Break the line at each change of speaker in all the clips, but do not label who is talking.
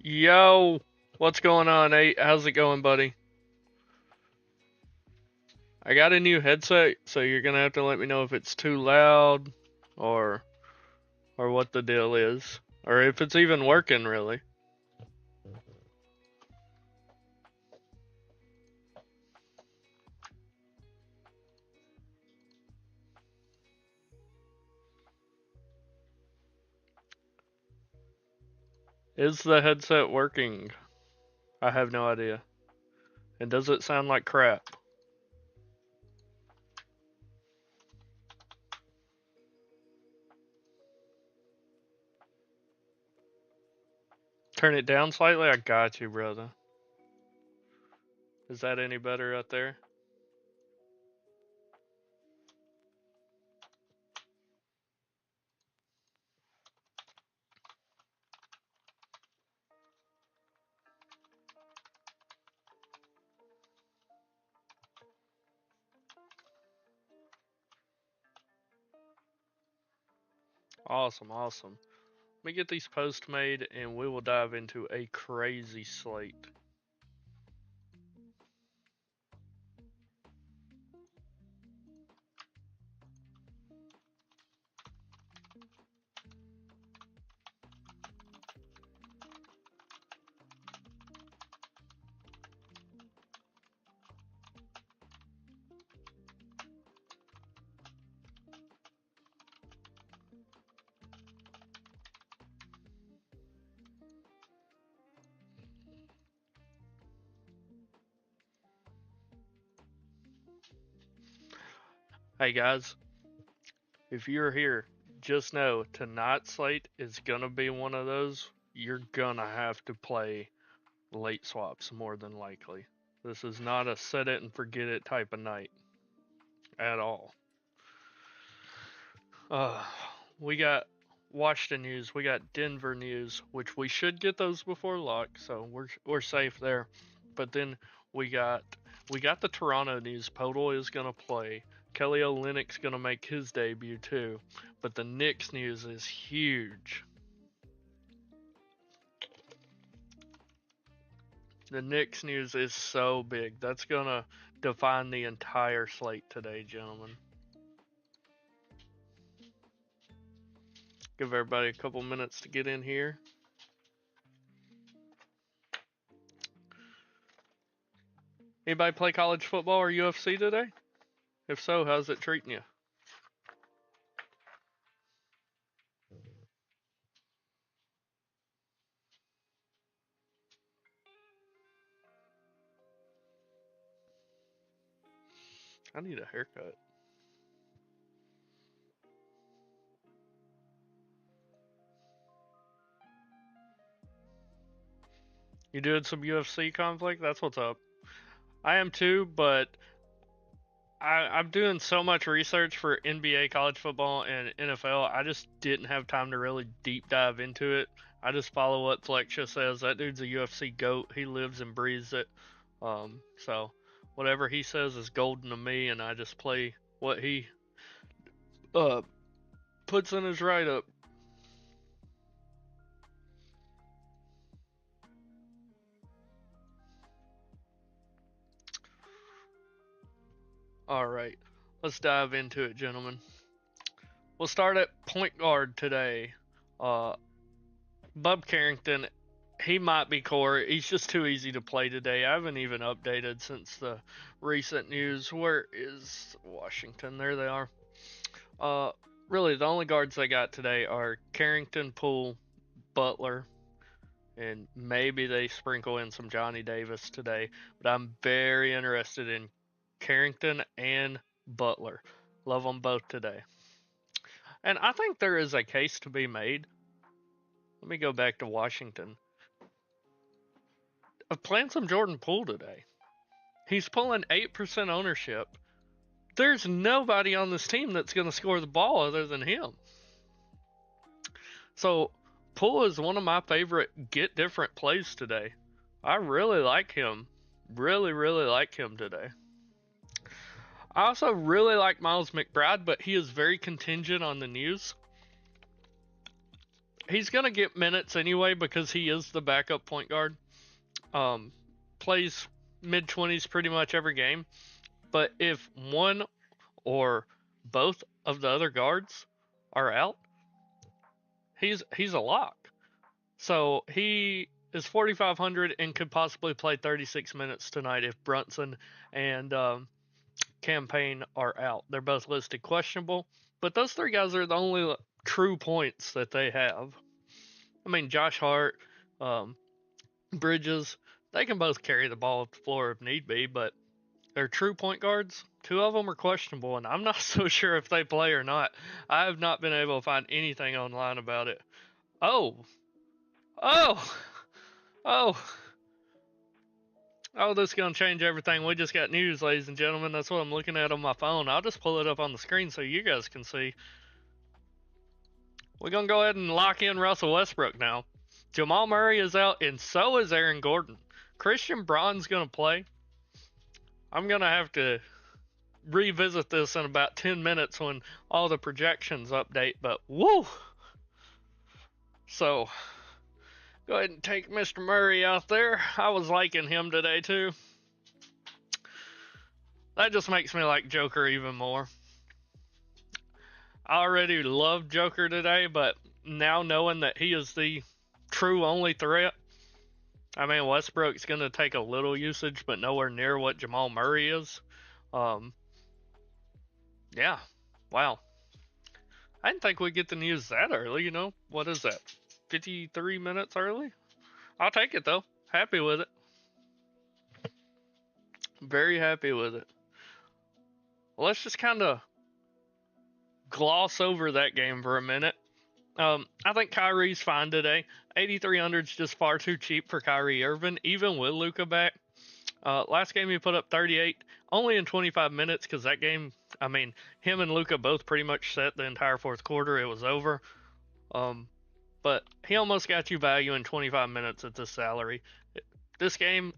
Yo, what's going on, Nate? How's it going, buddy? I got a new headset, so you're gonna have to let me know if it's too loud or or what the deal is, or if it's even working really. Is the headset working? I have no idea. And does it sound like crap? Turn it down slightly? I got you, brother. Is that any better out there? Awesome, awesome. Let me get these posts made and we will dive into a crazy slate. Hey guys, if you're here, just know tonight's slate is gonna be one of those you're gonna have to play late swaps more than likely. This is not a set it and forget it type of night at all. Uh, we got Washington news, we got Denver news, which we should get those before lock, so we're safe there. But then we got we got the Toronto news. Podol is gonna play. Kelly Olynyk's gonna make his debut too. But the Knicks news is huge. The Knicks news is so big. That's gonna define the entire slate today, gentlemen. Give everybody a couple minutes to get in here. Anybody play college football or UFC today? If so, how's it treating you? I need a haircut. You doing some UFC conflict? That's what's up. I am too, but I'm doing so much research for NBA, college football, and NFL. I just didn't have time to really deep dive into it. I just follow what Flexa says. That dude's a UFC goat. He lives and breathes it. So whatever he says is golden to me, and I just play what he uh puts in his write up. All right, let's dive into it, gentlemen. We'll start at point guard today. Uh, Bub Carrington, he might be core. He's just too easy to play today. I haven't even updated since the recent news. Where is Washington? There they are. Uh, really, the only guards they got today are Carrington, Poole, Butler, and maybe they sprinkle in some Johnny Davis today. But I'm very interested in Carrington and Butler. Love them both today. And I think there is a case to be made. Let me go back to Washington. Of playing some Jordan Poole today. He's pulling 8% ownership. There's nobody on this team that's going to score the ball other than him. So Poole is one of my favorite get different plays today. I really like him. Really, really like him today. I also really like Miles McBride, but he is very contingent on the news. he's gonna get minutes anyway because he is the backup point guard. Um, Plays mid-20s pretty much every game. But if one or both of the other guards are out, he's a lock. So he is 4,500 and could possibly play 36 minutes tonight if Brunson and Campaign are out. They're both listed questionable, but those three guys are the only true points that they have. I mean, Josh Hart, um, Bridges, they can both carry the ball up the floor if need be, but they're true point guards. Two of them are questionable, and I'm not so sure if they play or not. I have not been able to find anything online about it. Oh, oh, oh, oh, this is going to change everything. We just got news, ladies and gentlemen. That's what I'm looking at on my phone. I'll just pull it up on the screen so you guys can see. We're going to go ahead and lock in Russell Westbrook now. Jamal Murray is out, and so is Aaron Gordon. Christian Braun's going to play. I'm going to have to revisit this in about 10 minutes when all the projections update, but woo! So, go ahead and take Mr. Murray out there. I was liking him today, too. That just makes me like Joker even more. I already loved Joker today, but now knowing that he is the true only threat, I mean, Westbrook's going to take a little usage, but nowhere near what Jamal Murray is. Yeah, wow. I didn't think we'd get the news that early, you know? What is that, 53 minutes early? I'll take it, though. Happy with it. Very happy with it. Well, let's just kind of gloss over that game for a minute. I think Kyrie's fine today. 8,300 is just far too cheap for Kyrie Irving, even with Luka back. Last game he put up 38, only in 25 minutes because that game, I mean, him and Luka both pretty much set the entire fourth quarter. It was over. But he almost got you value in 25 minutes at this salary. This game,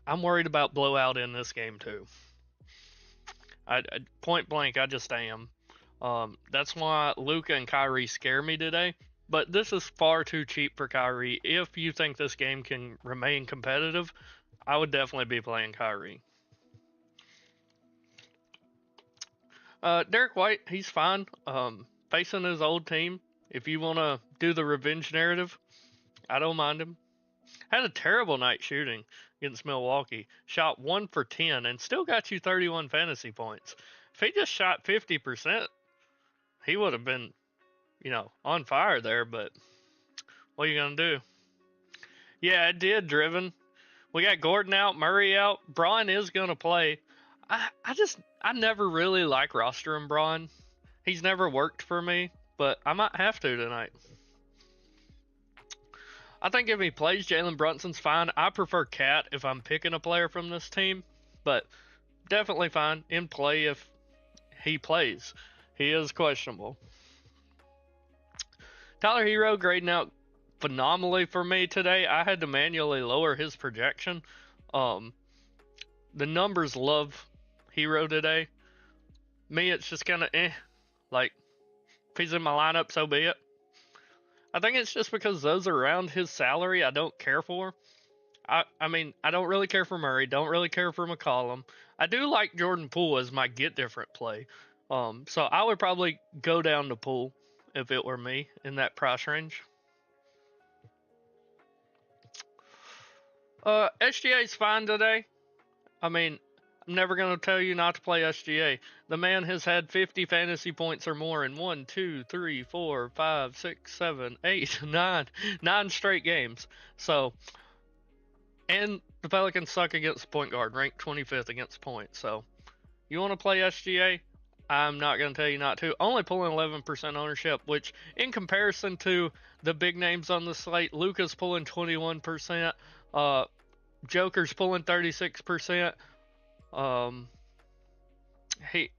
I'm worried about blowout in this game too. Point blank, I just am. That's why Luka and Kyrie scare me today. But this is far too cheap for Kyrie. If you think this game can remain competitive, I would definitely be playing Kyrie. Derek White, he's fine. Facing his old team, if you want to do the revenge narrative, I don't mind him. Had a terrible night shooting against Milwaukee. Shot 1 for 10 and still got you 31 fantasy points. If he just shot 50%, he would have been, on fire there, but what are you going to do? Yeah, it did, Driven. We got Gordon out, Murray out. Braun is going to play. I never really like rostering Braun. He's never worked for me, but I might have to tonight. I think if he plays, Jalen Brunson's fine. I prefer Cat if I'm picking a player from this team, but definitely fine in play if he plays. He is questionable. Tyler Hero grading out phenomenally for me today. I had to manually lower his projection. The numbers love Hero today. Me, it's just kind of like, if he's in my lineup, so be it. I think it's just because those around his salary I don't care for. I mean, I don't really care for Murray, don't really care for McCollum. I do like Jordan Poole as my get different play. So I would probably go down to Poole if it were me in that price range. SGA is fine today. I mean, I'm never going to tell you not to play SGA. The man has had 50 fantasy points or more in 1, 2, 3, 4, 5, 6, 7, 8, 9 straight games. So, and the Pelicans suck against the point guard, ranked 25th against points. So, you want to play SGA? I'm not going to tell you not to. Only pulling 11% ownership, which in comparison to the big names on the slate, Luka's pulling 21%, Joker's pulling 36%.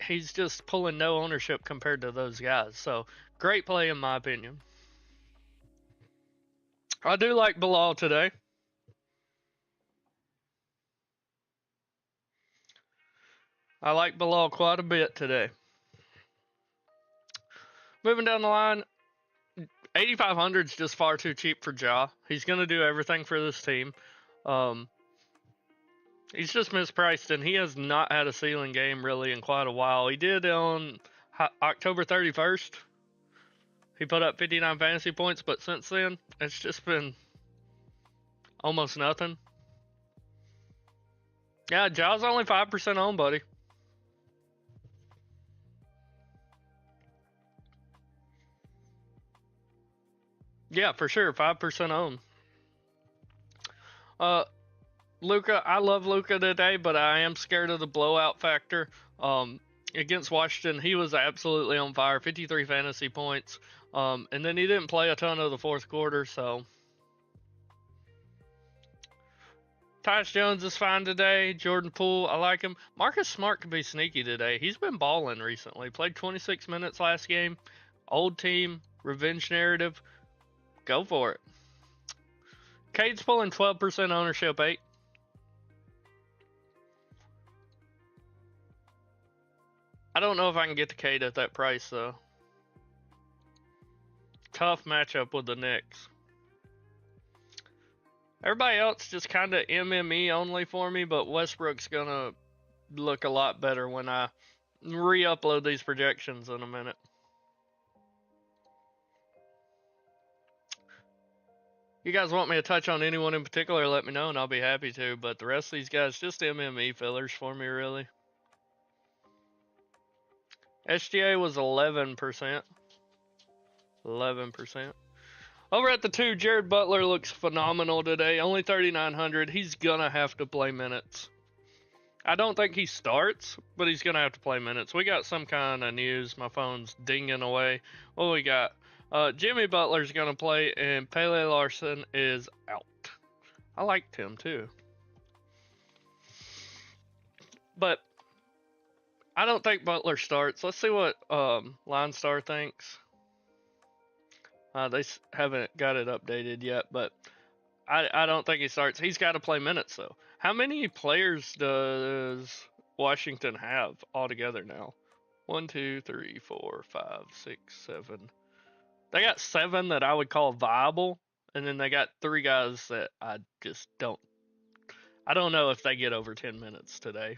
He's just pulling no ownership compared to those guys. So, great play in my opinion. I do like Bilal today. I like Bilal quite a bit today. Moving down the line, 8,500 is just far too cheap for Ja. He's going to do everything for this team. He's just mispriced, and he has not had a ceiling game really in quite a while. He did on October 31st. He put up 59 fantasy points, but since then, it's just been almost nothing. Yeah, Ja's only 5% owned, buddy. Yeah, for sure, 5% owned. Luka, I love Luka today, but I am scared of the blowout factor. Against Washington, he was absolutely on fire, 53 fantasy points. And then he didn't play a ton of the fourth quarter, so. Tyus Jones is fine today. Jordan Poole, I like him. Marcus Smart could be sneaky today. He's been balling recently. Played 26 minutes last game. Old team, revenge narrative. Go for it. Cade's pulling 12% ownership, 8. I don't know if I can get to Cade at that price, though. Tough matchup with the Knicks. Everybody else just kind of MME only for me, but Westbrook's going to look a lot better when I re-upload these projections in a minute. You guys want me to touch on anyone in particular, let me know, and I'll be happy to. But the rest of these guys, just MME fillers for me, really. SGA was 11%. 11%. Over at the 2, Jared Butler looks phenomenal today. Only 3,900. He's going to have to play minutes. I don't think he starts, but he's going to have to play minutes. We got some kind of news. My phone's dinging away. What we got? Jimmy Butler's going to play, and Pele Larson is out. I liked him, too. But I don't think Butler starts. Let's see what Line Star thinks. They haven't got it updated yet, but I don't think he starts. He's got to play minutes, though. How many players does Washington have altogether now? 1, 2, 3, 4, 5, 6, 7. They got 7 that I would call viable, and then they got 3 guys that I just don't. I don't know if they get over 10 minutes today.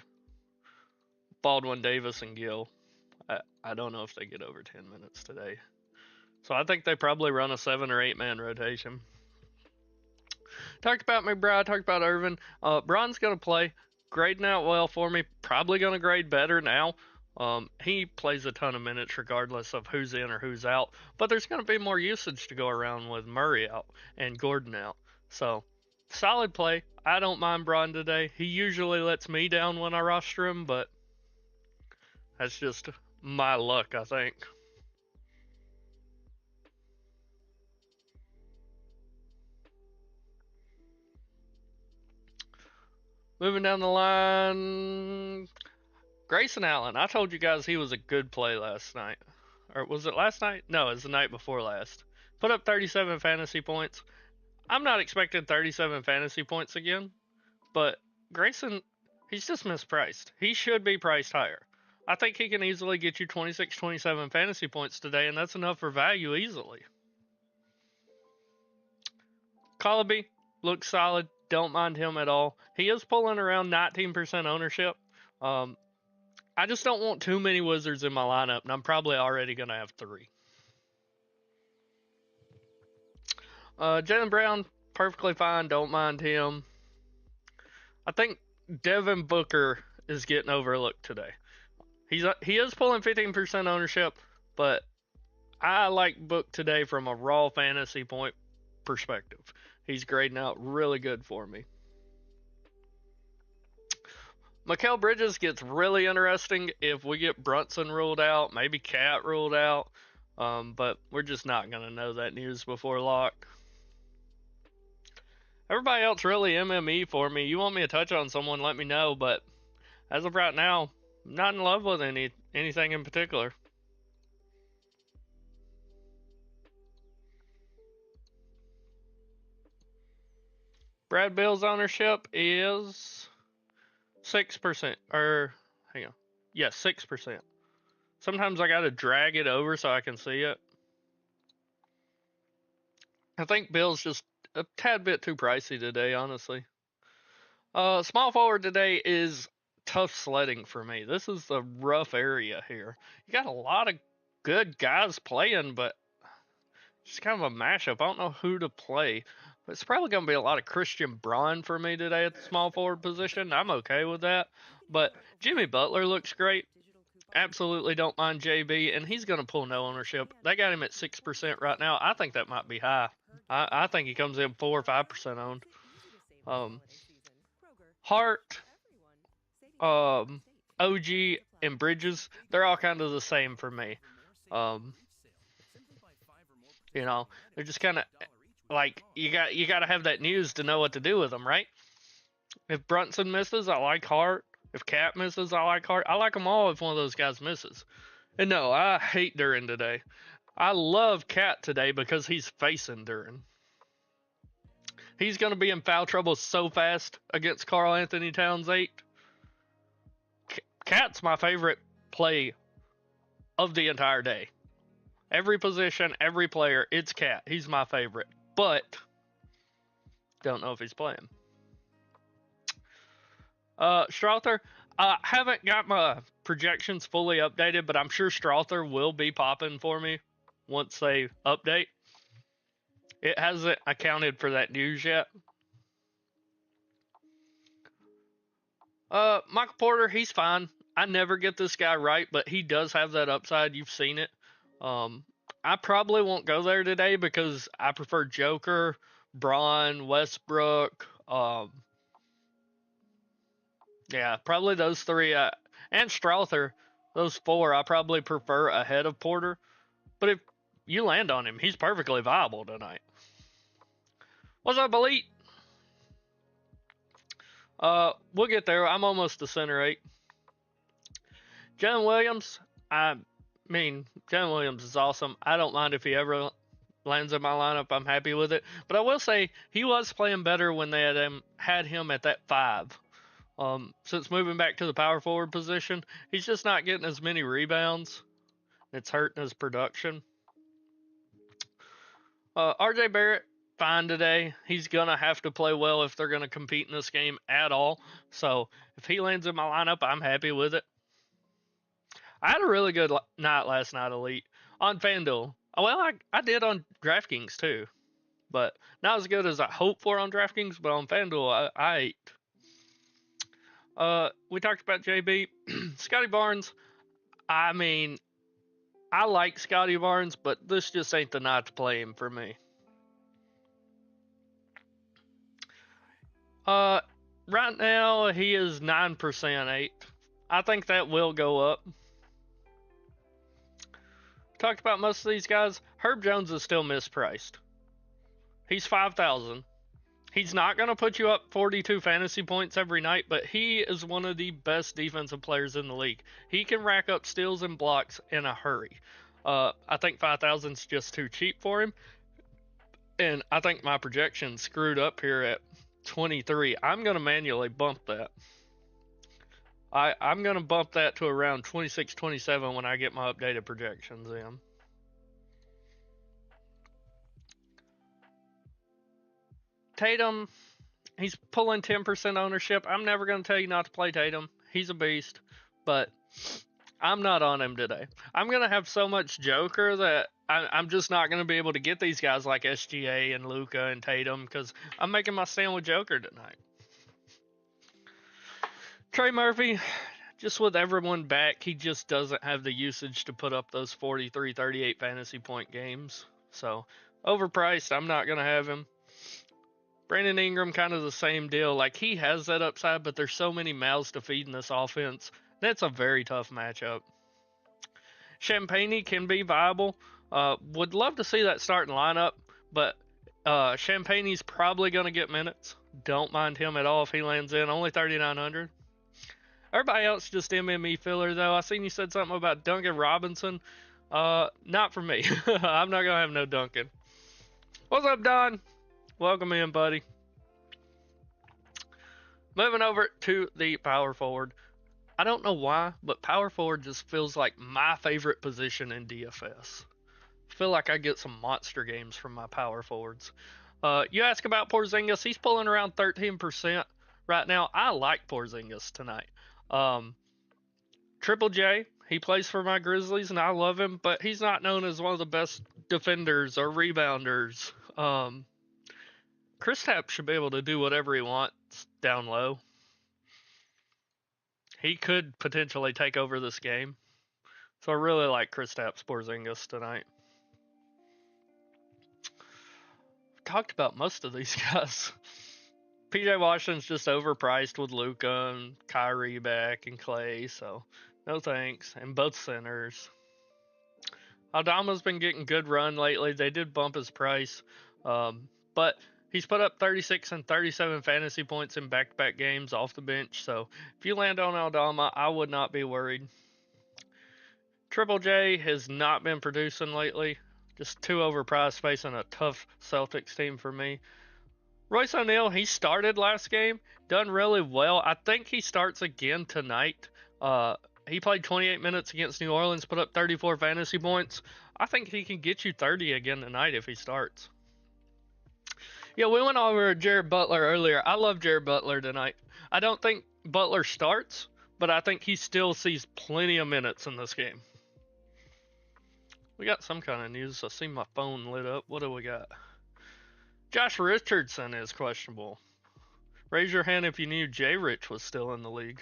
Baldwin, Davis, and Gill. I don't know if they get over 10 minutes today. So I think they probably run a 7 or 8 man rotation. Talked about McBride, talked about Irvin. Bron's going to play. Grading out well for me. Probably going to grade better now. He plays a ton of minutes regardless of who's in or who's out. But there's going to be more usage to go around with Murray out and Gordon out. So, solid play. I don't mind Bron today. He usually lets me down when I roster him, but that's just my luck, I think. Moving down the line, Grayson Allen. I told you guys he was a good play last night. Or was it last night? No, it was the night before last. Put up 37 fantasy points. I'm not expecting 37 fantasy points again, but Grayson, he's just mispriced. He should be priced higher. I think he can easily get you 26, 27 fantasy points today, and that's enough for value easily. Collaby looks solid. Don't mind him at all. He is pulling around 19% ownership. I just don't want too many Wizards in my lineup, and I'm probably already going to have 3. Jaylen Brown, perfectly fine. Don't mind him. I think Devin Booker is getting overlooked today. He is pulling 15% ownership, but I like Book today from a raw fantasy point perspective. He's grading out really good for me. Mikal Bridges gets really interesting if we get Brunson ruled out, maybe Cat ruled out, but we're just not going to know that news before lock. Everybody else really MME for me. You want me to touch on someone, let me know, but as of right now, I'm not in love with anything in particular. Brad Bill's ownership is 6%. Or, hang on. Yeah, 6%. Sometimes I gotta drag it over so I can see it. I think Bill's just a tad bit too pricey today, honestly. Small forward today is tough sledding for me. This is a rough area here. You got a lot of good guys playing, but it's kind of a mashup. I don't know who to play. It's probably going to be a lot of Christian Braun for me today at the small forward position. I'm okay with that. But Jimmy Butler looks great. Absolutely don't mind JB, and he's going to pull no ownership. They got him at 6% right now. I think that might be high. I think he comes in 4 or 5% owned. Hart, OG, and Bridges, they're all kind of the same for me. You know, they're just kind of like you got to have that news to know what to do with them, right? If Brunson misses, I like Hart. If Cat misses, I like Hart. I like them all if one of those guys misses. And no, I hate Duran today. I love Cat today because he's facing Duran. He's going to be in foul trouble so fast against Karl Anthony Towns 8. Cat's my favorite play of the entire day. Every position, every player, it's Cat. He's my favorite. But, don't know if he's playing. Strother, I haven't got my projections fully updated, but I'm sure Strother will be popping for me once they update. It hasn't accounted for that news yet. Michael Porter, he's fine. I never get this guy right, but he does have that upside. You've seen it. I probably won't go there today because I prefer Joker, Braun, Westbrook. Yeah, probably those three. And Strother, those four, I probably prefer ahead of Porter. But if you land on him, he's perfectly viable tonight. What's up, Elite? We'll get there. I'm almost to center 8. Jalen Williams, Jalen Williams is awesome. I don't mind if he ever lands in my lineup. I'm happy with it. But I will say, he was playing better when they had him at that 5. Since moving back to the power forward position, he's just not getting as many rebounds. It's hurting his production. RJ Barrett, fine today. He's going to have to play well if they're going to compete in this game at all. So if he lands in my lineup, I'm happy with it. I had a really good night last night, Elite, on FanDuel. Well, I did on DraftKings too, but not as good as I hoped for on DraftKings, but on FanDuel, I ate. We talked about JB. Scotty Barnes, I like Scotty Barnes, but this just ain't the night to play him for me. Right now, he is 9% 8. I think that will go up. Talked about most of these guys. Herb Jones is still mispriced. He's 5,000. He's not going to put you up 42 fantasy points every night, but he is one of the best defensive players in the league. He can rack up steals and blocks in a hurry. I think 5,000 is just too cheap for him. And I think my projection screwed up here at 23. I'm going to manually bump that. I'm going to bump that to around 26, 27 when I get my updated projections in. Tatum, he's pulling 10% ownership. I'm never going to tell you not to play Tatum. He's a beast, but I'm not on him today. I'm going to have so much Joker that I'm just not going to be able to get these guys like SGA and Luka and Tatum because I'm making my stand with Joker tonight. Trey Murphy, just with everyone back, he just doesn't have the usage to put up those 43, 38 fantasy point games. So, overpriced, I'm not going to have him. Brandon Ingram, kind of the same deal. Like, he has that upside, but there's so many mouths to feed in this offense. That's a very tough matchup. Champagne can be viable. Would love to see that starting lineup, but Champagne's probably going to get minutes. Don't mind him at all if he lands in. Only 3,900. Everybody else just MME filler, though. I seen you said something about Duncan Robinson. Not for me. I'm not going to have no Duncan. What's up, Don? Welcome in, buddy. Moving over to the power forward. I don't know why, but power forward just feels like my favorite position in DFS. feel like I get some monster games from my power forwards. You ask about Porzingis, he's pulling around 13% right now. I like Porzingis tonight. Um, Triple J, he plays for my Grizzlies, and I love him, but he's not known as one of the best defenders or rebounders. Kristaps should be able to do whatever he wants down low. He could potentially take over this game. So I really like Kristaps Porzingis tonight. Talked about most of these guys. PJ Washington's just overpriced with Luka and Kyrie back and Clay, so no thanks. And both centers. Aldama's been getting good run lately. They did bump his price, but he's put up 36 and 37 fantasy points in back-to-back games off the bench. So if you land on Aldama, I would not be worried. Triple J has not been producing lately. Just too overpriced, facing a tough Celtics team for me. Royce O'Neal, he started last game, done really well. I think he starts again tonight. He played 28 minutes against New Orleans, put up 34 fantasy points. I think he can get you 30 again tonight if he starts. Yeah, we went over Jared Butler earlier. I love Jared Butler tonight. I don't think Butler starts, but I think he still sees plenty of minutes in this game. We got some kind of news. I see my phone lit up. What do we got? Josh Richardson is questionable. Raise your hand if you knew J. Rich was still in the league.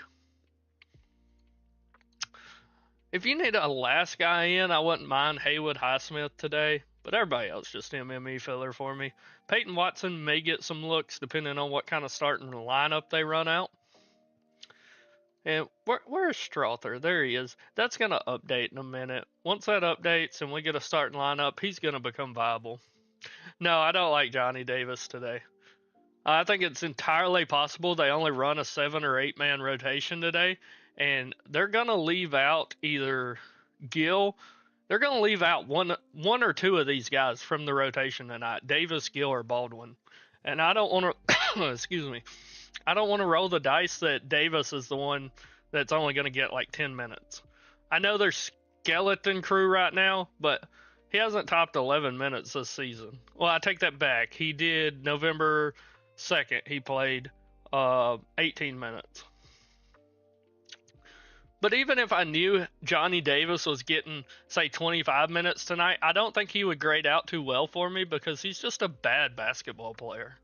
If you need a last guy in, I wouldn't mind Haywood Highsmith today, but everybody else just MME filler for me. Peyton Watson may get some looks depending on what kind of starting lineup they run out. And where's Strother? There he is. That's going to update in a minute. Once that updates and we get a starting lineup, he's going to become viable. No, I don't like Johnny Davis today. I think it's entirely possible they only run a 7 or 8 man rotation today, and they're going to leave out either Gill. They're going to leave out one or two of these guys from the rotation tonight, Davis, Gill, or Baldwin. And I don't want to, excuse me, I don't want to roll the dice that Davis is the one that's only going to get like 10 minutes. I know they're skeleton crew right now, but he hasn't topped 11 minutes this season. Well, I take that back. He did November 2nd. He played 18 minutes. But even if I knew Johnny Davis was getting, say, 25 minutes tonight, I don't think he would grade out too well for me because he's just a bad basketball player.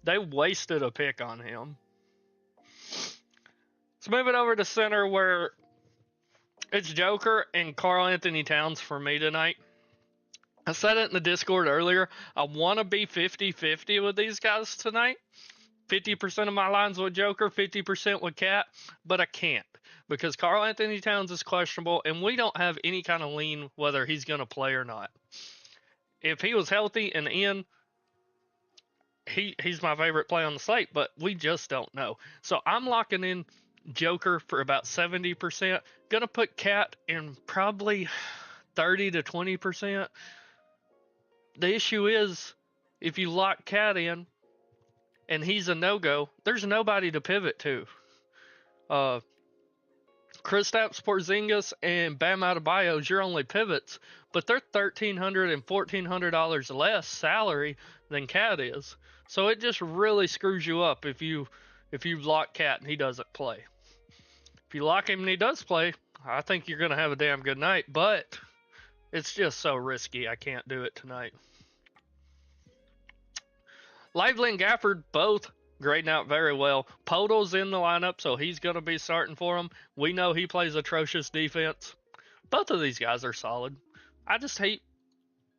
They wasted a pick on him. Let's move it over to center where it's Joker and Karl Anthony Towns for me tonight. I said it in the Discord earlier. I want to be 50-50 with these guys tonight. 50% of my lines with Joker, 50% with Cat, but I can't because Karl Anthony Towns is questionable, and we don't have any kind of lean whether he's going to play or not. If he was healthy and in, he's my favorite play on the slate, but we just don't know. So I'm locking in Joker for about 70%. Gonna put Cat in probably 30 to 20%. The issue is, if you lock Cat in and he's a no-go, there's nobody to pivot to. Kristaps Porzingis and Bam Adebayo's your only pivots, but they're $1,300 and $1,400 less salary than Cat is. So it just really screws you up if you lock Cat and he doesn't play. If you lock him and he does play, I think you're going to have a damn good night, but it's just so risky. I can't do it tonight. Lively and Gafford both grading out very well. Podol's in the lineup, so he's going to be starting for him. We know he plays atrocious defense. Both of these guys are solid. I just hate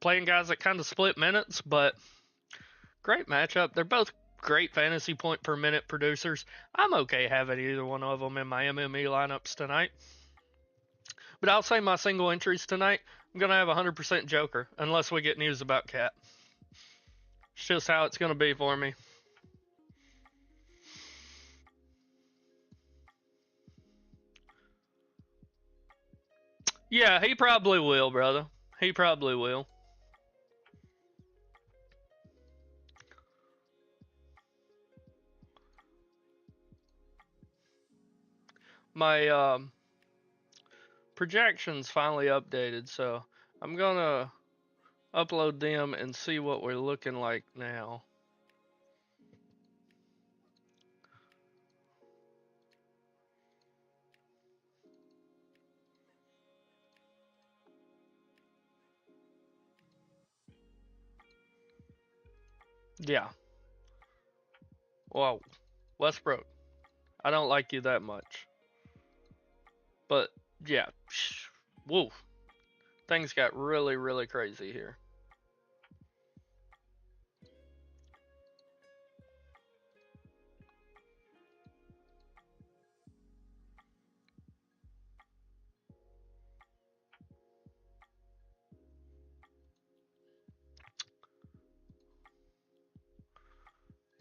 playing guys that kind of split minutes, but great matchup. They're both great fantasy point per minute producers. I'm okay having either one of them in my MME lineups tonight. But I'll say my single entries tonight, I'm going to have 100% Joker, unless we get news about Cat. It's just how it's going to be for me. Yeah, he probably will, brother. He probably will. My projections finally updated, so I'm gonna upload them and see what we're looking like now. Yeah. Whoa. Westbrook, I don't like you that much. But, yeah. Woo. Things got really, really crazy here.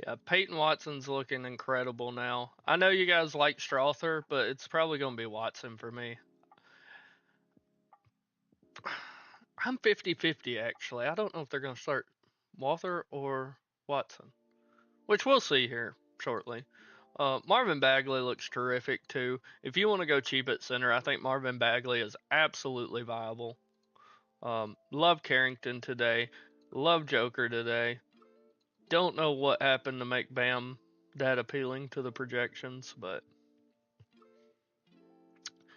Yeah, Peyton Watson's looking incredible now. I know you guys like Strother, but it's probably going to be Watson for me. I'm 50-50 actually. I don't know if they're going to start Walther or Watson, which we'll see here shortly. Marvin Bagley looks terrific too. If you want to go cheap at center, I think Marvin Bagley is absolutely viable. Love Carrington today. Love Joker today. Don't know what happened to make Bam that appealing to the projections, but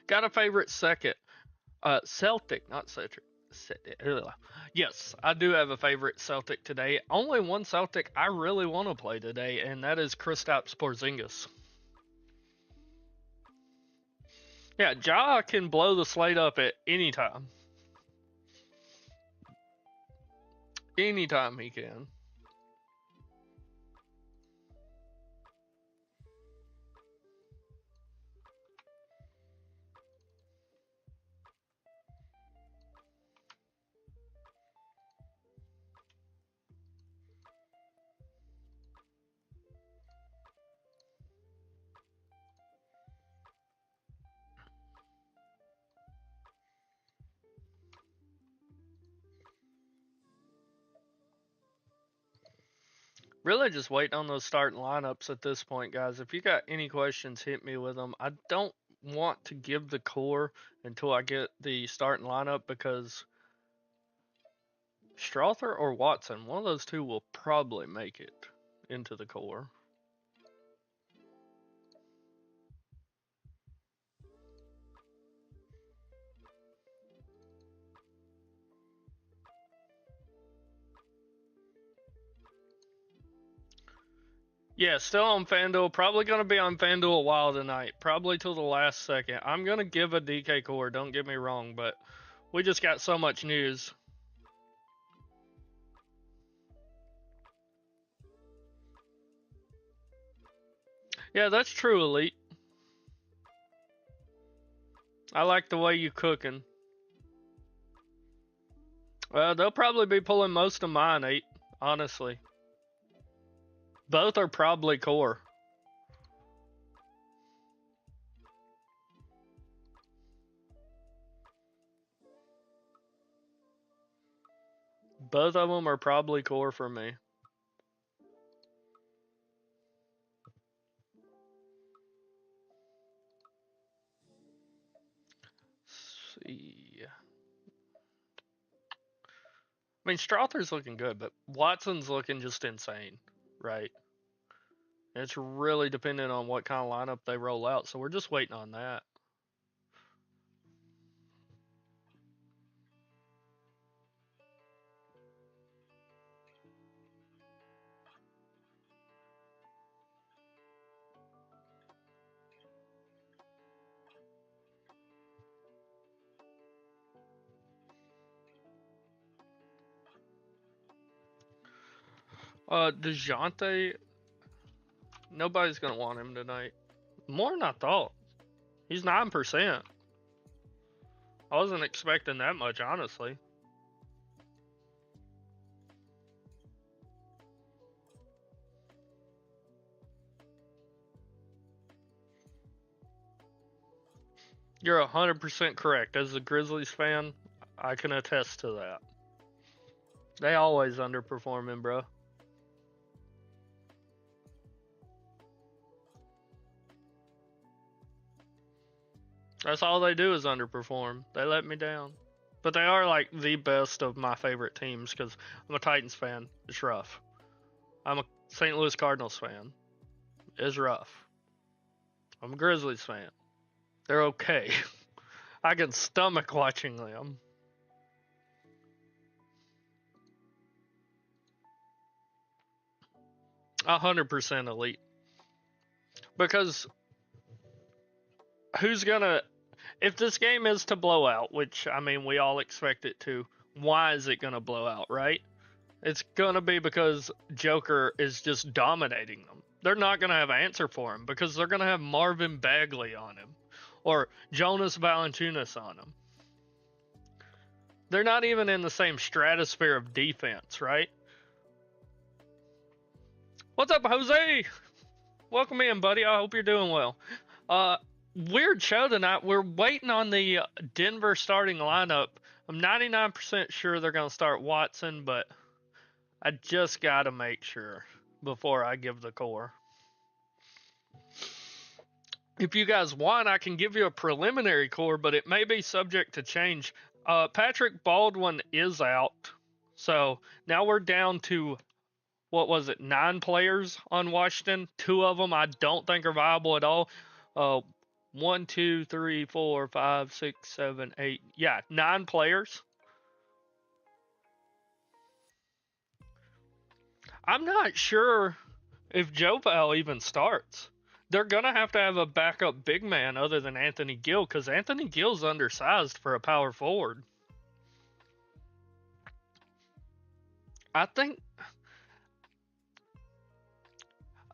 got a favorite second. Celtic, not Celtic. Yes, I do have a favorite Celtic today. Only one Celtic I really want to play today, and that is Kristaps Porzingis. Yeah, Ja can blow the slate up at any time. Anytime he can. Really just waiting on those starting lineups at this point, guys. If you got any questions, hit me with them. I don't want to give the core until I get the starting lineup because Strother or Watson, one of those two will probably make it into the core. Yeah, still on FanDuel. Probably going to be on FanDuel a while tonight. Probably till the last second. I'm going to give a DK core, don't get me wrong, but we just got so much news. Yeah, that's true, Elite. I like the way you cooking. They'll probably be pulling most of mine, 8, honestly. Both are probably core. Both of them are probably core for me. Let's see. I mean, Strother's looking good, but Watson's looking just insane, right? It's really dependent on what kind of lineup they roll out, so we're just waiting on that. DeJounte, nobody's gonna want him tonight. More than I thought. He's 9%. I wasn't expecting that much, honestly. You're 100% correct. As a Grizzlies fan, I can attest to that. They always underperforming, bro. That's all they do is underperform. They let me down. But they are like the best of my favorite teams because I'm a Titans fan. It's rough. I'm a St. Louis Cardinals fan. It's rough. I'm a Grizzlies fan. They're okay. I can stomach watching them. 100% elite. Because who's gonna, if this game is to blow out, which I mean we all expect it to, why is it gonna blow out, right? It's gonna be because Joker is just dominating them. They're not gonna have an answer for him because they're gonna have Marvin Bagley on him or Jonas Valanciunas on him. They're not even in the same stratosphere of defense, right? What's up, Jose? Welcome in, buddy. I hope you're doing well. Weird show tonight. We're waiting on the Denver starting lineup. I'm 99% sure they're going to start Watson, but I just got to make sure before I give the core. If you guys want, I can give you a preliminary core, but it may be subject to change. Patrick Baldwin is out, so now we're down to, what was it, 9 players on Washington. 2 of them I don't think are viable at all. 1, 2, 3, 4, 5, 6, 7, 8. Yeah, 9 players. I'm not sure if Joe Val even starts. They're going to have a backup big man other than Anthony Gill because Anthony Gill's undersized for a power forward. I think,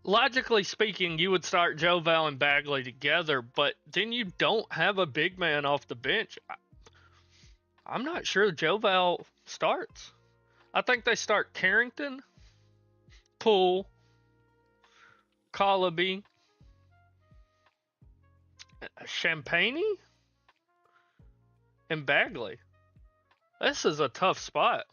logically speaking, you would start Joe Val and Bagley together, but then you don't have a big man off the bench. I'm not sure Joe Val starts. I think they start Carrington, Poole, Collaby, Champagne, and Bagley. This is a tough spot.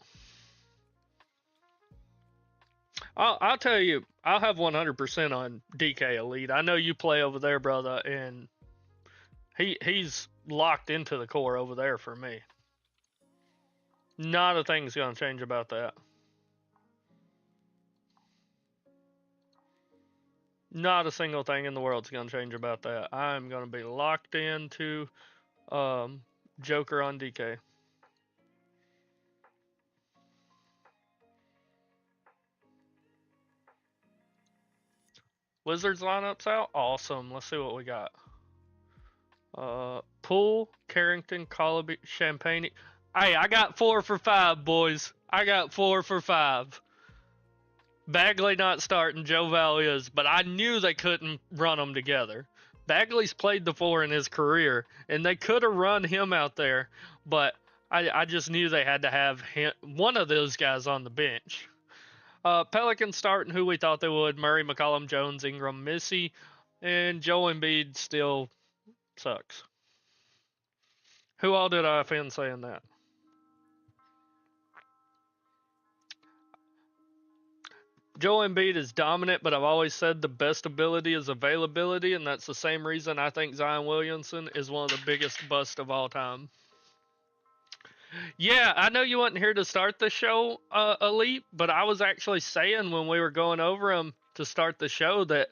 I'll tell you, I'll have 100% on DK Elite. I know you play over there, brother, and he's locked into the core over there for me. Not a thing's going to change about that. Not a single thing in the world's going to change about that. I'm going to be locked into Joker on DK. Wizards lineups out? Awesome. Let's see what we got. Poole, Carrington, Collaby, Champagne. Hey, I got 4 for 5, boys. I got 4 for 5. Bagley not starting, Joe Val is, but I knew they couldn't run them together. Bagley's played the 4 in his career, and they could have run him out there, but I just knew they had to have one of those guys on the bench. Pelicans starting who we thought they would: Murray, McCollum, Jones, Ingram, Missy, and Joel Embiid still sucks. Who all did I offend saying that? Joel Embiid is dominant, but I've always said the best ability is availability, and that's the same reason I think Zion Williamson is one of the biggest busts of all time. Yeah, I know you weren't here to start the show, Elite, but I was actually saying when we were going over him to start the show that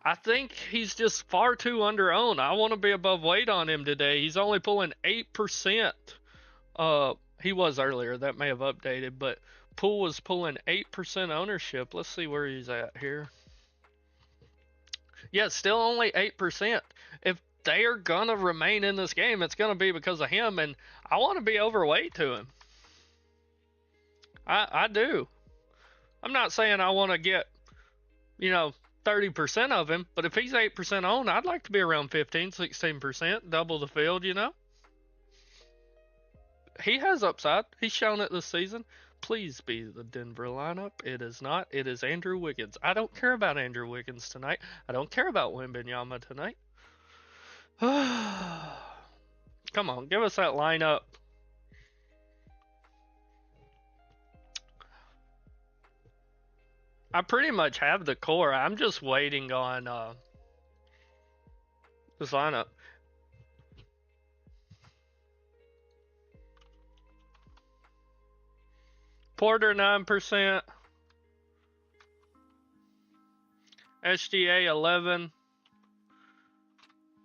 I think he's just far too under-owned. I want to be above weight on him today. He's only pulling 8%. He was earlier. That may have updated, but Poole was pulling 8% ownership. Let's see where he's at here. Yeah, still only 8%. If they are going to remain in this game, it's going to be because of him, and I want to be overweight to him. I do. I'm not saying I want to get, 30% of him, but if he's 8% owned, I'd like to be around 15, 16%, double the field, He has upside. He's shown it this season. Please be the Denver lineup. It is not. It is Andrew Wiggins. I don't care about Andrew Wiggins tonight. I don't care about Wembanyama tonight. Come on, give us that lineup. I pretty much have the core. I'm just waiting on this lineup. Porter 9%, SGA 11,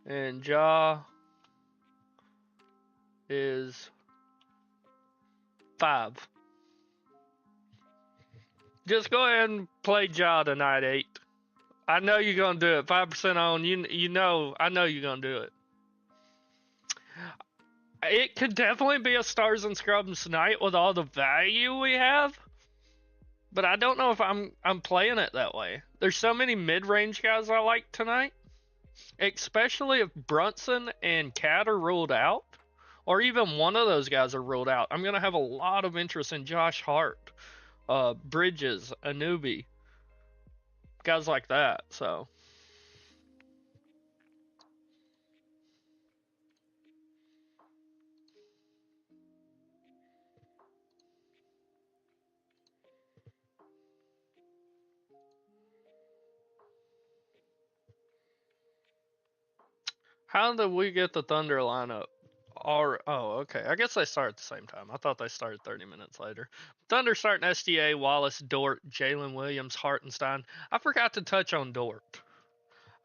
and Ja is 5. Just go ahead and play Ja tonight, 8. I know you're gonna do it. 5% on you know I know you're gonna do it. It could definitely be a stars and scrubs night with all the value we have, but I don't know if I'm playing it that way. There's so many mid-range guys I like tonight, especially if Brunson and Cat are ruled out, or even one of those guys are ruled out. I'm gonna have a lot of interest in Josh Hart, Bridges, Anunoby, guys like that. So how did we get the Thunder lineup? Oh, okay. I guess they start at the same time. I thought they started 30 minutes later. Thunder starting SDA, Wallace, Dort, Jalen Williams, Hartenstein. I forgot to touch on Dort.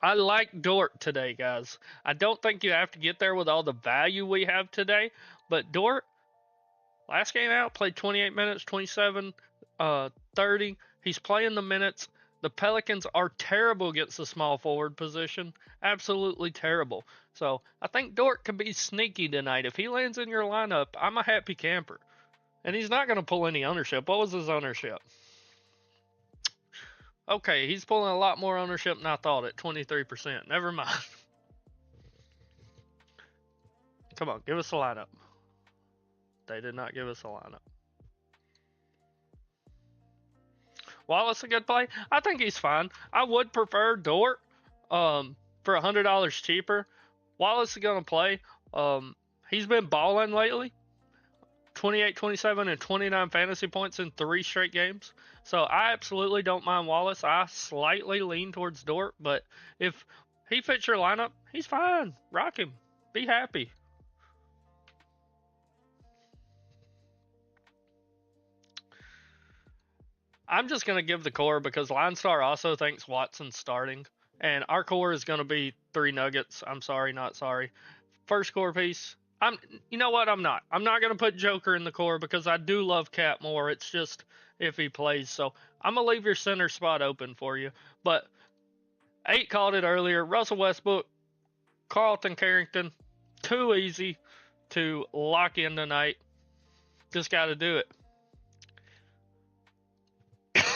I like Dort today, guys. I don't think you have to get there with all the value we have today, but Dort, last game out, played 28 minutes, 27, 30. He's playing the minutes. The Pelicans are terrible against the small forward position. Absolutely terrible. So I think Dort could be sneaky tonight. If he lands in your lineup, I'm a happy camper. And he's not going to pull any ownership. What was his ownership? Okay, he's pulling a lot more ownership than I thought at 23%. Never mind. Come on, give us a lineup. They did not give us a lineup. Wallace a good play? I think he's fine. I would prefer Dort for $100 cheaper. Wallace is going to play. He's been balling lately. 28, 27, and 29 fantasy points in 3 straight games. So I absolutely don't mind Wallace. I slightly lean towards Dort, but if he fits your lineup, he's fine. Rock him. Be happy. I'm just going to give the core because Line Star also thinks Watson's starting. And our core is going to be 3 Nuggets. I'm sorry, not sorry. First core piece. You know what? I'm not going to put Joker in the core because I do love Cat more. It's just if he plays. So I'm going to leave your center spot open for you. But 8 called it earlier. Russell Westbrook, Carlton Carrington. Too easy to lock in tonight. Just got to do it.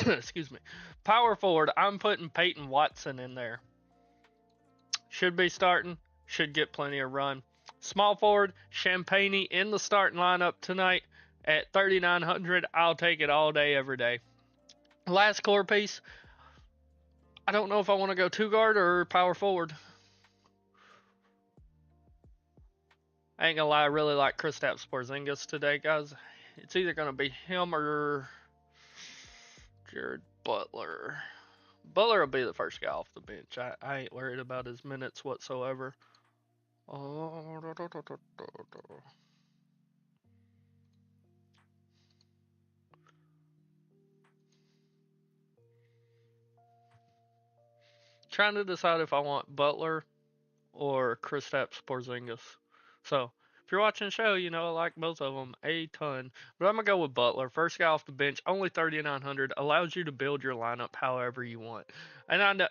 Excuse me. Power forward, I'm putting Peyton Watson in there. Should be starting. Should get plenty of run. Small forward, Champagne in the starting lineup tonight at 3,900. I'll take it all day, every day. Last core piece. I don't know if I want to go 2 guard or power forward. I ain't gonna lie, I really like Kristaps Porzingis today, guys. It's either gonna be him or Jared Butler. Butler will be the first guy off the bench. I ain't worried about his minutes whatsoever. Trying to decide if I want Butler or Kristaps Porzingis. So if you're watching the show, you know I like both of them a ton. But I'm gonna go with Butler. First guy off the bench, only 3,900, allows you to build your lineup however you want. And I know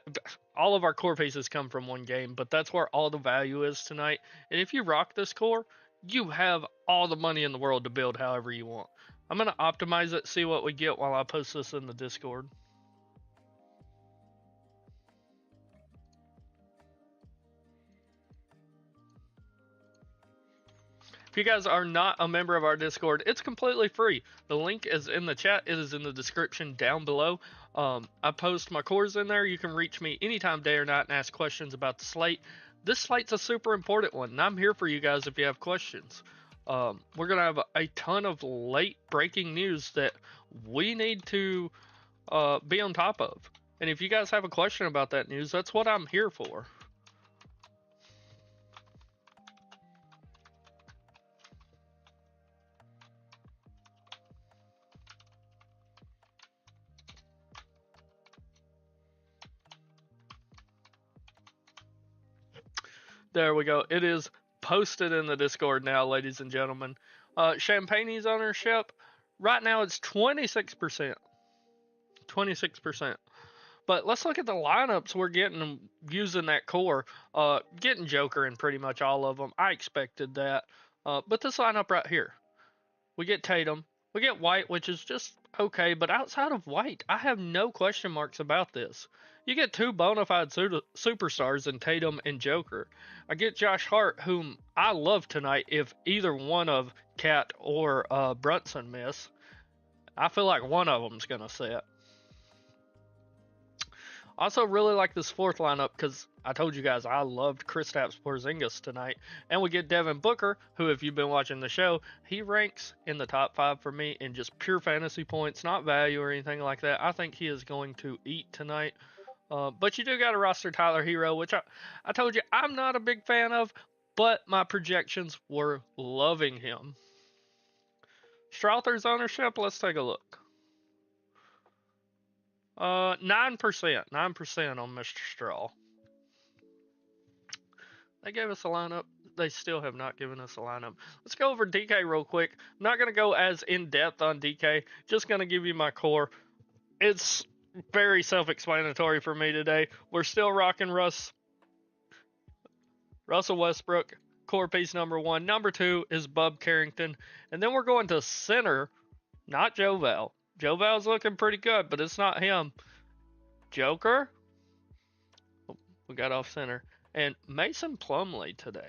all of our core pieces come from one game, but that's where all the value is tonight. And if you rock this core, you have all the money in the world to build however you want. I'm gonna optimize it, see what we get while I post this in the Discord. If you guys are not a member of our Discord, it's completely free. The link is in the chat. It is in the description down below. I post my cores in there. You can reach me anytime, day or night, and ask questions about the slate. This slate's a super important one, and I'm here for you guys if you have questions. We're going to have a ton of late breaking news that we need to be on top of. And if you guys have a question about that news, that's what I'm here for. There we go. It is posted in the Discord now, ladies and gentlemen. Champagne's ownership, right now it's 26%. 26%. But let's look at the lineups we're getting using that core. Getting Joker in pretty much all of them. I expected that. But this lineup right here, we get Tatum. We get White, which is just okay. But outside of White, I have no question marks about this. You get two bona fide superstars in Tatum and Joker. I get Josh Hart, whom I love tonight if either one of Cat or Brunson miss. I feel like one of them's going to set. Also, really like this fourth lineup because I told you guys I loved Kristaps Porzingis tonight. And we get Devin Booker, who, if you've been watching the show, he ranks in the top 5 for me in just pure fantasy points, not value or anything like that. I think he is going to eat tonight. But you do got to roster Tyler Hero, which I told you I'm not a big fan of, but my projections were loving him. Strother's ownership, let's take a look. 9%. 9% on Mr. Straw. They gave us a lineup. They still have not given us a lineup. Let's go over DK real quick. I'm not going to go as in-depth on DK. Just going to give you my core. It's very self-explanatory for me today. We're still rocking Russell Westbrook, core piece number 1. Number 2 is Bub Carrington. And then we're going to center, not Joe Val. Joe Val's looking pretty good, but it's not him. Joker. Oh, we got off center. And Mason Plumlee today.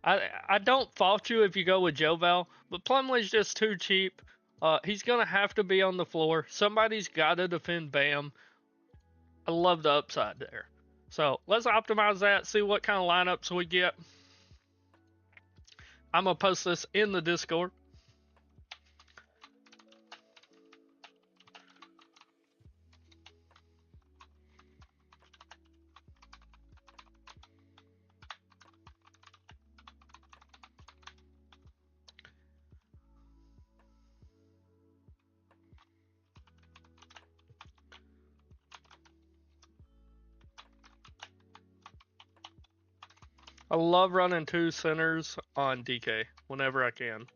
I don't fault you if you go with Joe Val, but Plumlee's just too cheap. He's going to have to be on the floor. Somebody's got to defend Bam. I love the upside there. So let's optimize that, see what kind of lineups we get. I'm going to post this in the Discord. I love running 2 centers on DK whenever I can.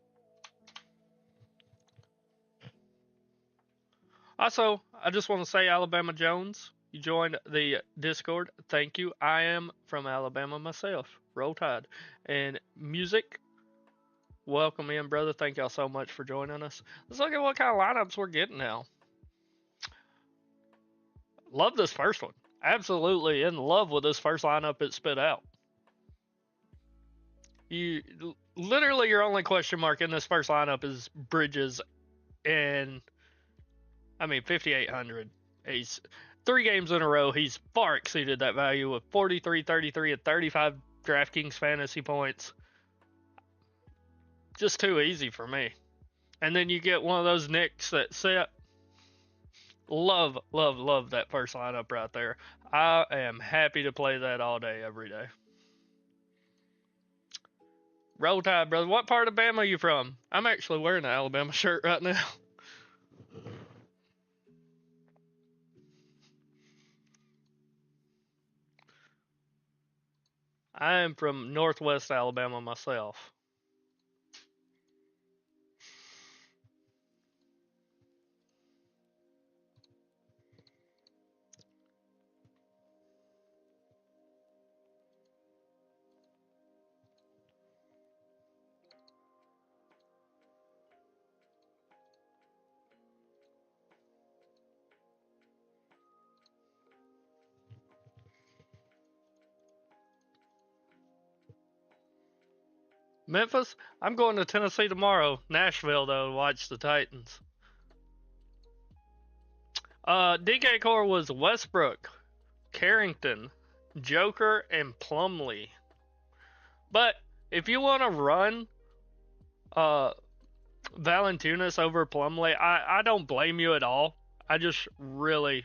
Also, I just want to say, Alabama Jones, you joined the Discord. Thank you. I am from Alabama myself. Roll Tide. And Music, welcome in, brother. Thank y'all so much for joining us. Let's look at what kind of lineups we're getting now. Love this first one. Absolutely in love with this first lineup it spit out. Literally your only question mark in this first lineup is Bridges, and I mean 5,800. He's 3 games in a row. He's far exceeded that value with 43, 33, and 35 DraftKings fantasy points. Just too easy for me. And then you get one of those Knicks that set. Love, love, love that first lineup right there. I am happy to play that all day, every day. Roll Tide, brother. What part of Bama are you from? I'm actually wearing an Alabama shirt right now. I am from Northwest Alabama myself. Memphis, I'm going to Tennessee tomorrow. Nashville, though, to watch the Titans. DK core was Westbrook, Carrington, Joker, and Plumlee. But if you want to run Valanciunas over Plumlee, I don't blame you at all. I just really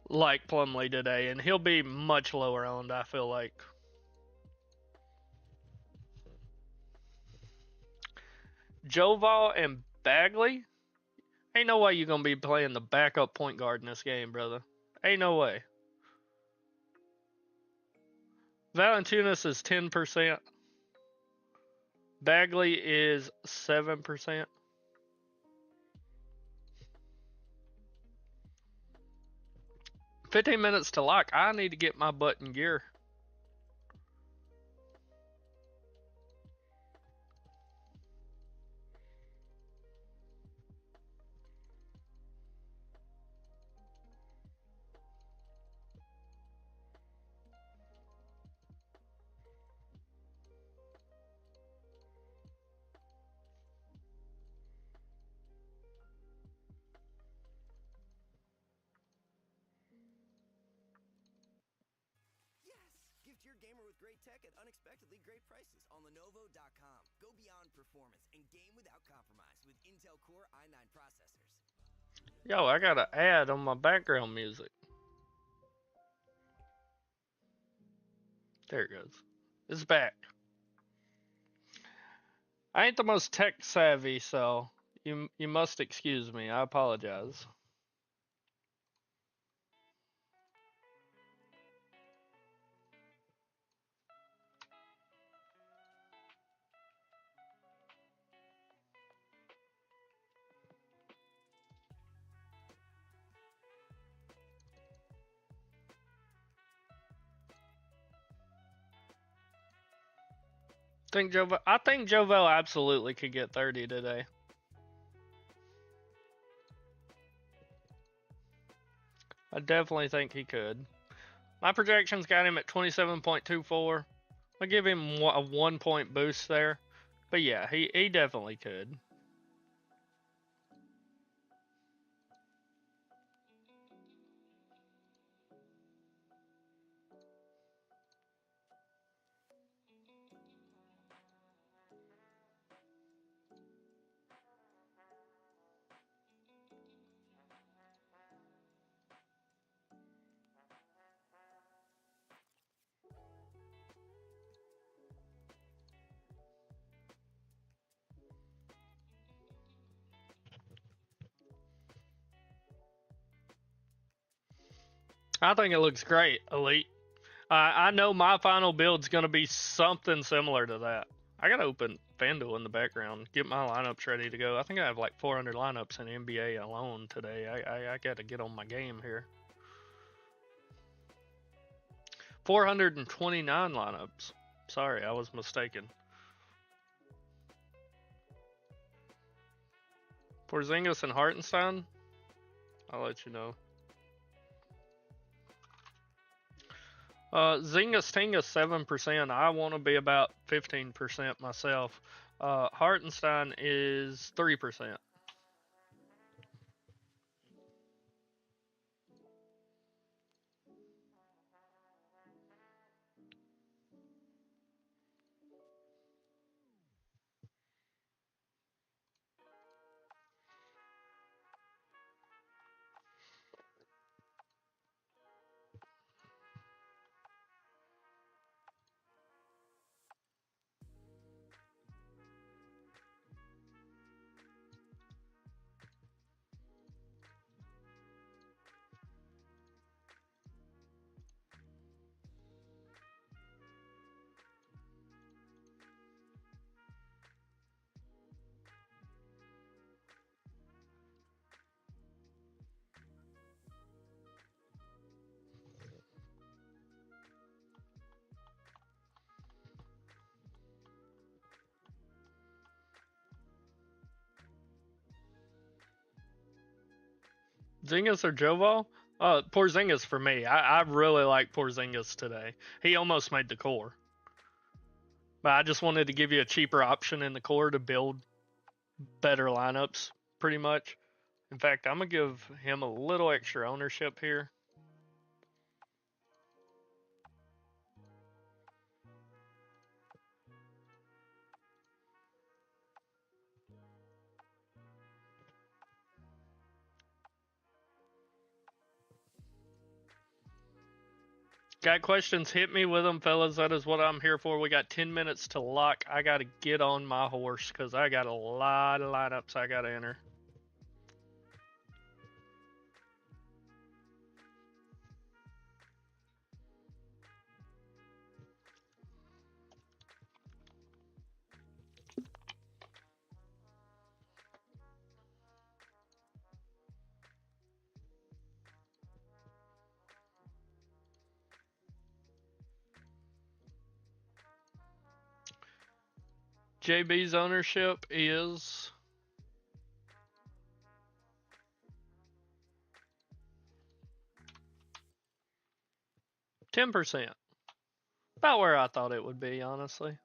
like Plumlee today, and he'll be much lower owned, I feel like. Joval and Bagley? Ain't no way you're going to be playing the backup point guard in this game, brother. Ain't no way. Valanciunas is 10%. Bagley is 7%. $15 to lock. I need to get my butt in gear.
Gift your gamer with great tech at unexpectedly great prices on Lenovo.com. Go beyond performance and game without compromise with Intel Core i9 processors.
Yo, I got an ad on my background music. There it goes. It's back. I ain't the most tech savvy, so you must excuse me. I apologize. I think Jovel absolutely could get 30 today. I definitely think he could. My projections got him at 27.24. I'll give him a 1 point boost there. But yeah, he definitely could. I think it looks great, Elite. I know my final build's going to be something similar to that. I got to open FanDuel in the background, get my lineups ready to go. I think I have like 400 lineups in NBA alone today. I got to get on my game here. 429 lineups. Sorry, I was mistaken. Porzingis and Hartenstein? I'll let you know. Zingas Tingas 7%. I want to be about 15% myself. Hartenstein is 3%. Zingas or Joval? Porzingis for me. I really like Porzingis today. He almost made the core. But I just wanted to give you a cheaper option in the core to build better lineups, pretty much. In fact, I'm going to give him a little extra ownership here. Got questions? Hit me with them, fellas. That is what I'm here for. We got 10 minutes to lock. I got to get on my horse because I got a lot of lineups I got to enter. JB's ownership is 10%. About where I thought it would be, honestly.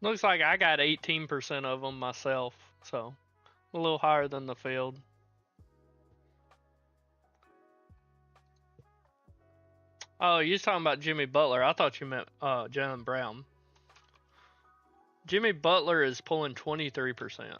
Looks like I got 18% of them myself, so a little higher than the field. Oh, you're talking about Jimmy Butler. I thought you meant Jalen Brown. Jimmy Butler is pulling 23%.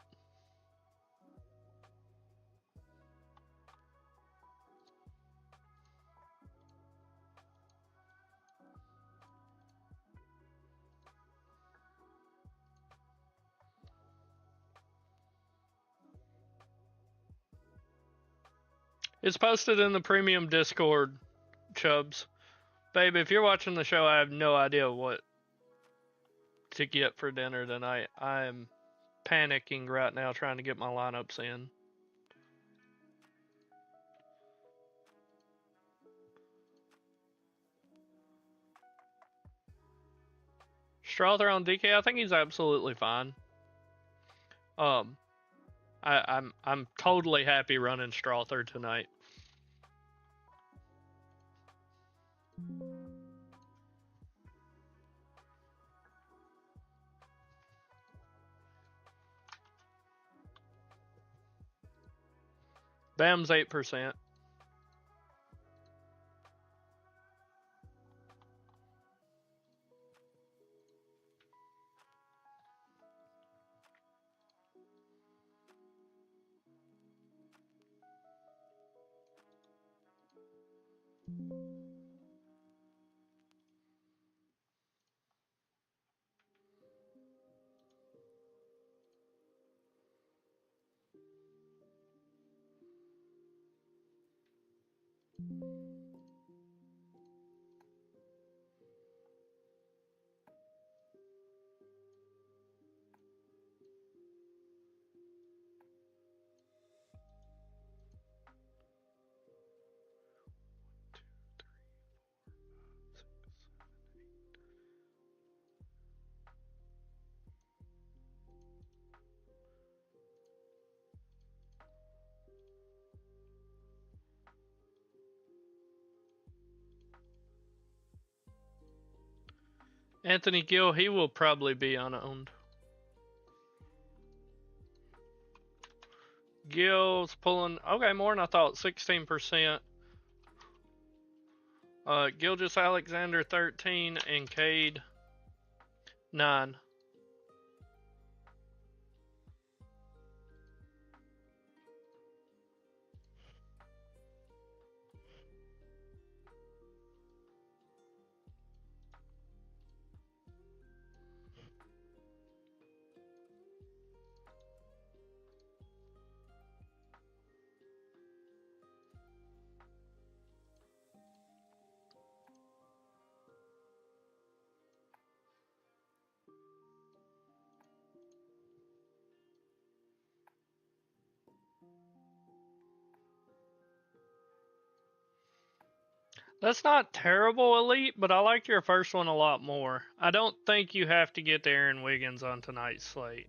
It's posted in the premium Discord, Chubbs. Babe, if you're watching the show, I have no idea what to get for dinner tonight. I am panicking right now trying to get my lineups in. Strother on DK, I think he's absolutely fine. I'm totally happy running Strother tonight. Bam's 8%. Anthony Gill, he will probably be unowned. Gill's pulling, okay, more than I thought, 16%. Gilgis Alexander 13 and Cade 9. That's not terrible, Elite, but I like your first one a lot more. I don't think you have to get to Aaron Wiggins on tonight's slate.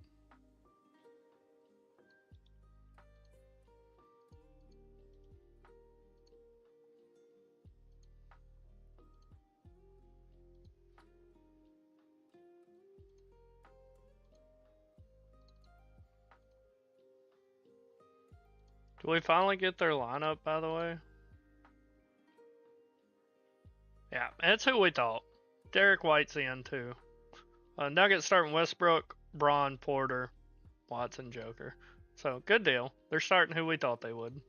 Do we finally get their lineup, by the way? Yeah, that's who we thought. Derek White's in, too. Nuggets starting Westbrook, Braun, Porter, Watson, Joker. So, good deal. They're starting who we thought they would.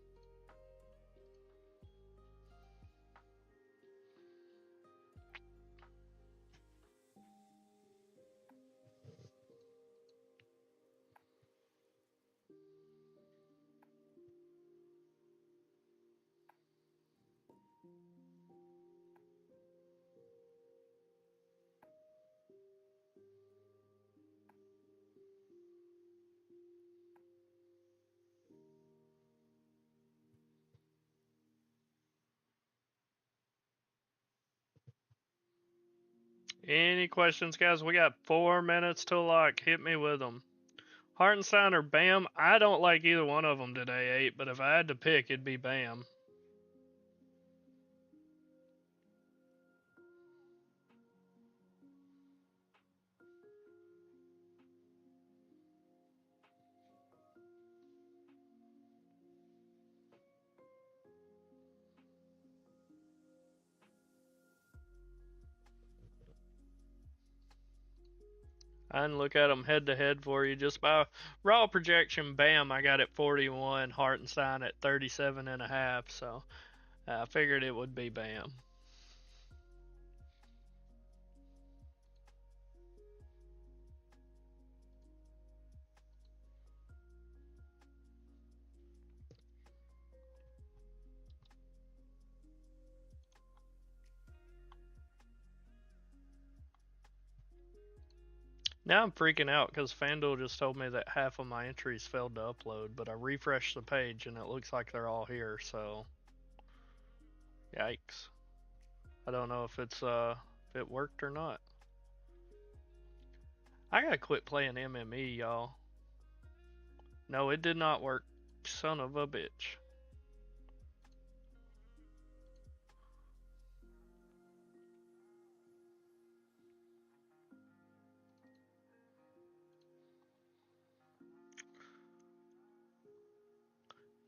Any questions, guys? We got 4 minutes till lock. Hit me with them. Hartenstein or Bam? I don't like either one of them today, 8, but if I had to pick, it'd be Bam. I didn't look at them head to head for you. Just by raw projection, Bam, I got at 41, Hartenstein at 37.5, so I figured it would be Bam. Now I'm freaking out because FanDuel just told me that half of my entries failed to upload, but I refreshed the page and it looks like they're all here, so yikes. I don't know if if it worked or not. I gotta quit playing MME, y'all. No, it did not work. Son of a bitch.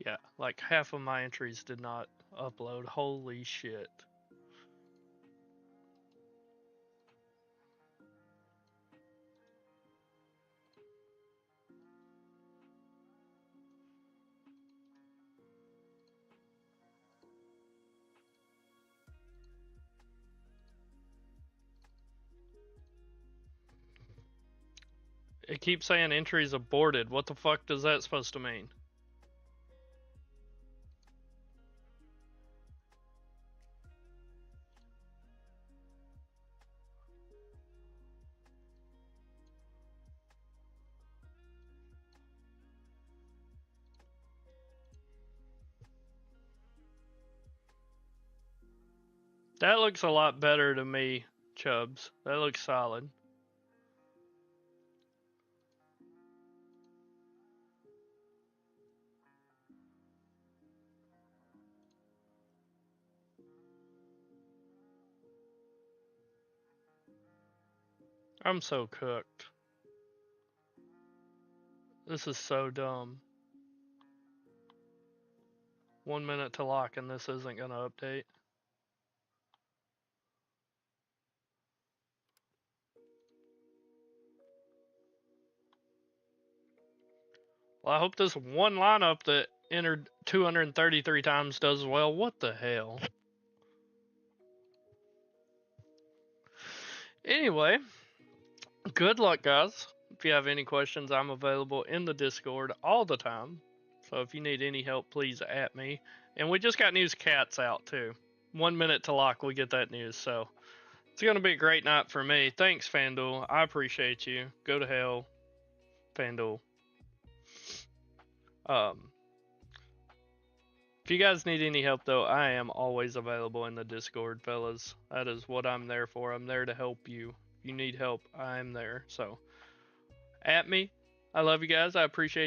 Yeah, like half of my entries did not upload. Holy shit. It keeps saying entries aborted. What the fuck does that supposed to mean? That looks a lot better to me, Chubbs. That looks solid. I'm so cooked. This is so dumb. 1 minute to lock and this isn't gonna update. Well, I hope this one lineup that entered 233 times does well. What the hell? Anyway, good luck, guys. If you have any questions, I'm available in the Discord all the time. So if you need any help, please at me. And we just got news cats out too. 1 minute to lock, we get that news. So it's gonna be a great night for me. Thanks, FanDuel. I appreciate you. Go to hell, FanDuel. If you guys need any help though, I am always available in the Discord, fellas. That is what I'm there for. I'm there to help you. If you need help, I'm there. So at me. I love you guys. I appreciate you.